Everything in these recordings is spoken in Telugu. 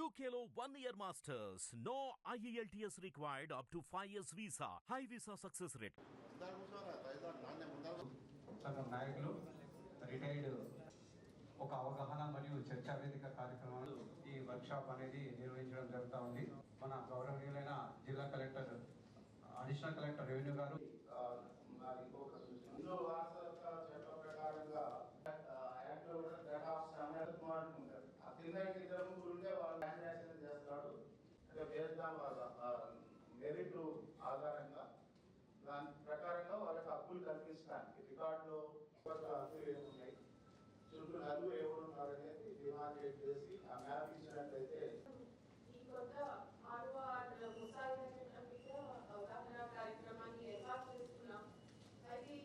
UKLO 1 year masters. No IELTS required up to 5 years visa. High visa success rate. నాయకులు రిటైర్డ్ ఒక అవగాహన మరియు చర్చా వేదిక కార్యక్రమాలు ఈ వర్క్షాప్ అనేది నిర్వహించడం జరుగుతూ ఉంది. మన గౌరవనీయులైన జిల్లా కలెక్టర్ అడిషనల్ కలెక్టర్ రెవెన్యూ గారు మెరిట్ ఆధారంగా దాని ప్రకారంగా వాళ్ళకి హక్కులు కల్పించడానికి రికార్డులో హక్కులు ఏమున్నాయి, చుట్టూ నలుగురు ఎవరున్నారు అనేది డిమార్కేట్ చేసి ఆ మ్యాప్ ఇచ్చినట్లయితే కొత్త ముసాయిదా చట్టం మీద అవగాహన కార్యక్రమాన్ని ఏర్పాటు చేస్తున్నాం. అది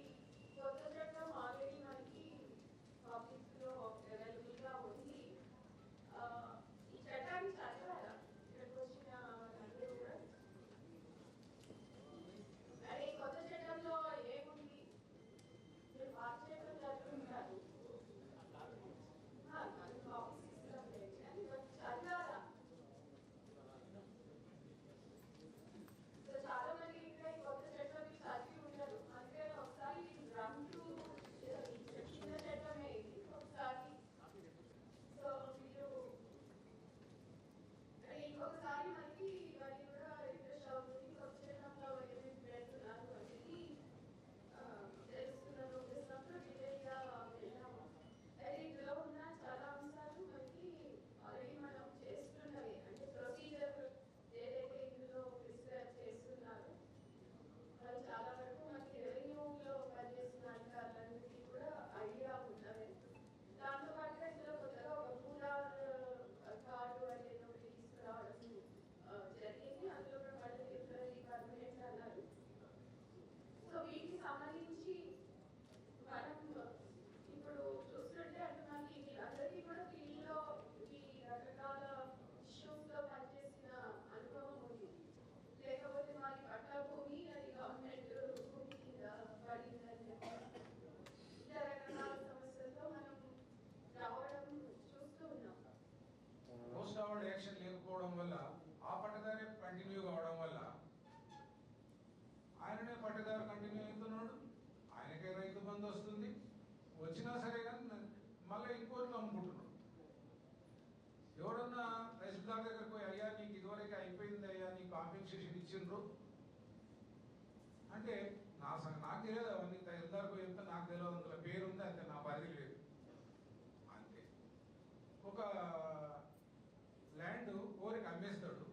కొత్త చట్టం ఆల్రెడీ మనకి పబ్లిక్ లో అవైలబుల్ గా ఉంది. ఈ చట్టాన్ని చదవాలా ఇక్కడికి వచ్చిన వాళ్ళందరూ కూడా? అదే కొత్త చట్టంలో ఏముంది? మీరు పాత చట్టం చదువుకుంటారు, కాపీస్ ఇస్తాం చదవాలా? చాలా మంది ఇంకా ఈ కొత్త చట్టం చదివి ఉండరు. అందుకని ఒకసారి చిన్న చట్టమే ఇది ఒకసారి. సో మీరు ఇంకొకసారి మనకి మరి కూడా రిఫ్రెష్ అవుతుంది. కొత్త చట్టంలో ఏమేమి పెడుతున్నారు అనేది తెలుస్తున్నారు. డీటెయిల్గా వెళ్ళాము. అయితే ఇందులో ఉన్న చాలా అంశాలు మనకి ఆల్రెడీ మనం చేస్తున్నవి, అంటే ప్రొసీజర్ ఏదైతే ఇందులో ప్రిస్క్రైబ్ చేస్తున్నారు వాళ్ళు చాలా వరకు మనకి రెవెన్యూలో పనిచేస్తున్న అధికారులందరికీ కూడా ఐడియా ఉన్నది. దాంతో పాటుగా ఇందులో కొత్తగా ఒక రూరల్ కార్డు అనేది ఒకటి తీసుకురావడం జరిగింది. అందులో కూడా వాళ్ళు టెంపరరీ పర్మనెంట్ అన్నారు. సో వీటికి సంబంధించి మనం ఇప్పుడు చూస్తుంటే అంటే మనకి వీళ్ళందరికీ కూడా ఫీల్డ్లో ఈ రకరకాల ఇష్యూస్ లో పనిచేసిన అనుభవం ఉంది. లేకపోతే మాది పట్టా భూమి, అది గవర్నమెంట్ భూమి కింద పడిందని చెప్పి ఇలా రకరకాల సమస్యలతో మనం రావడం చూస్తూ ఉన్నాం. పోస్ట్ అవార్డ్ యాక్షన్ లేకపోవడం వల్ల ఆ పట్టదారే కంటిన్యూ కావడం వల్ల ఆయననే పట్టదారు కంటిన్యూ అవుతున్నాడు. ఆయనకే రైతు బంధు వస్తుంది, వచ్చినా సరే కానీ మళ్ళీ ఇంకోరికి అమ్ముకుంటున్నాడు. ఎవరన్నా తహసీల్దార్ దగ్గరకు పోయి అయ్యా నీకు ఇదివరకు అయిపోయింది అయ్యా నీకు కాంపెన్సేషన్ ఇచ్చిండ్రు అంటే నాకు తెలియదు అవన్నీ. తహసీల్దార్కు ఎంత నాకు తెలియదు, అందులో పేరు ఉంది అంతే, నా పరిధి లేదు అంతే. ఒక ల్యాండ్ కోరికి అమ్మేస్తాడు,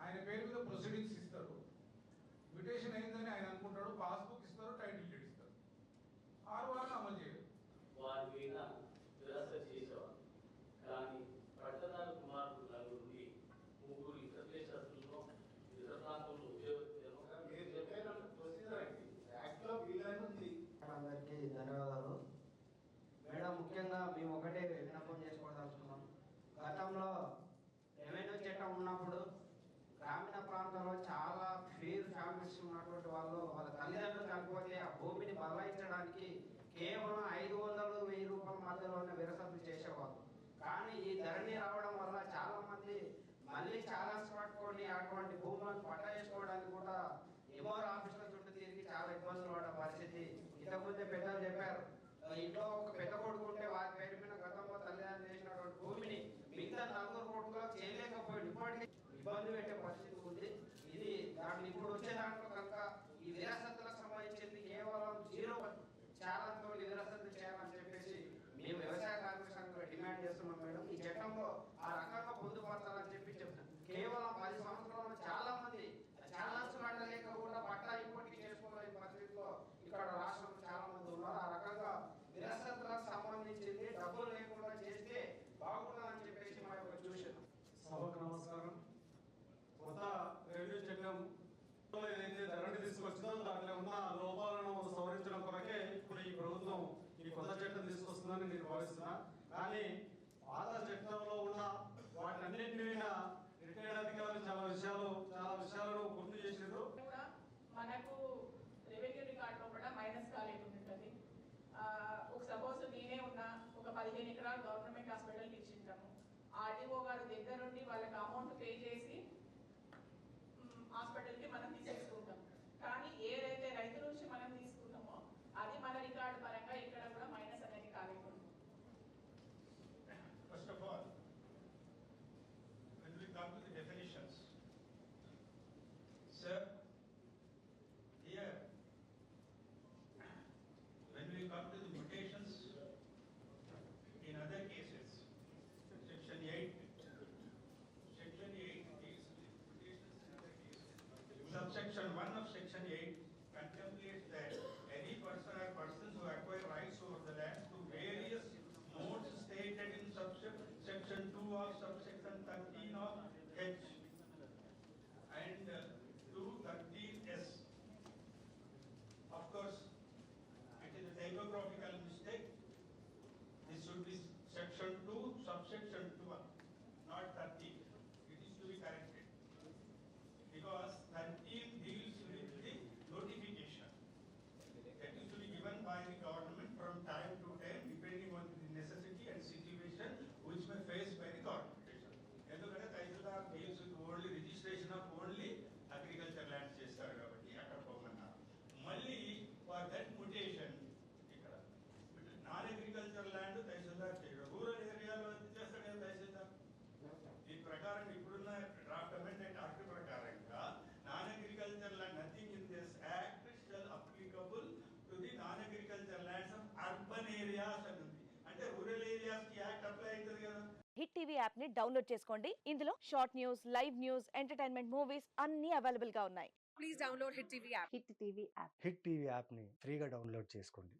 ఆయన పేరు మీద ప్రొసీడింగ్స్ ఇస్తాడు, మ్యూటేషన్ అయిందని ఆయన అనుకుంటాడు, పాస్బుక్ ఇస్తారు, టైటిల్ డీడ్ ఇస్తారు, 6 వారాలు అమలు చేయరు. వారి మీద విరాసత చేసేవారు. కానీ పట్టణాల కుమారుడు నలుగురి ముగ్గురు ఇతర దేశాలలో ఇతర ప్రాంతంలో అందరికీ ధన్యవాదాలు మేడం. ముఖ్యంగా మేము ఒకటే విన్నపం చేసుకోదలుచుకున్నాం. గతంలో రెవెన్యూ చట్టం ఉన్నప్పుడు గ్రామీణ ప్రాంతంలో చాలా ఫేర్ ఫ్యామిలీస్ ఉన్నటువంటి వాళ్ళు వాళ్ళ తల్లిదండ్రులు చనిపోతే ఆ భూమిని బదలాయించడానికి కేవలం 500-1000 రూపాయల మధ్యలోనే విరసతులు చేసేవాళ్ళు. కానీ ఈ ధరణి రావడం వల్ల చాలా మంది మళ్ళీ చాలా పట్టుకొని అటువంటి భూములను పట్టా చేసుకోవడానికి కూడా ఎంఆర్ ఆఫీసుల చుట్టూ తిరిగి చాలా ఇబ్బందులు పడే పరిస్థితి. ఇంతకుముందే పెద్దలు చెప్పారు, ఇంట్లో ఒక పెద్ద కొడుకు ఉంటే వారి పేరు మీద గతంలో తల్లిదండ్రులు చేసినటువంటి భూమిని మిగతా 4 కొడుకులకు చేయలేకపోయింది. ఇప్పటికీ ఇబ్బంది పెట్టే పరిస్థితి ఉంది. ఇది దాన్ని ఇప్పుడు వచ్చే దాంట్లో కనుక ఈ విరాసత్తులకు సంబంధించింది కేవలం 0 చాలా విరాసత్తు చేయాలని చెప్పేసి మేము వ్యవసాయ కార్మిక సంఘంగా డిమాండ్ చేస్తున్నాం మేడం. ఈ చట్టంలో ఆ రకంగా పొందుపరచాలని చెప్పి చెప్తాం. కేవలం 10 సంవత్సరాల్లో చాలా మంది చాలా లేకుండా పట్టా ఇప్పటికీ చేసుకోలేని పరిస్థితిలో ఇక్కడ రాష్ట్రంలో చాలా మంది ఉన్నారు. ఆ రకంగా విరాసత్తులకు సంబంధించింది డబ్బులు లేకుండా చేస్తే బాగుంటుందని చెప్పేసి మా యొక్క సూచన. సభకు నమస్కారం. కొత్త టీవీ యాప్ ని డౌన్లోడ్ చేసుకోండి. ఇందులో short news, live news, entertainment movies అన్ని అవైలబుల్ గా ఉన్నాయి. Please download hit TV app. Hit TV యాప్ని ఫ్రీగా డౌన్లోడ్ చేసుకోండి.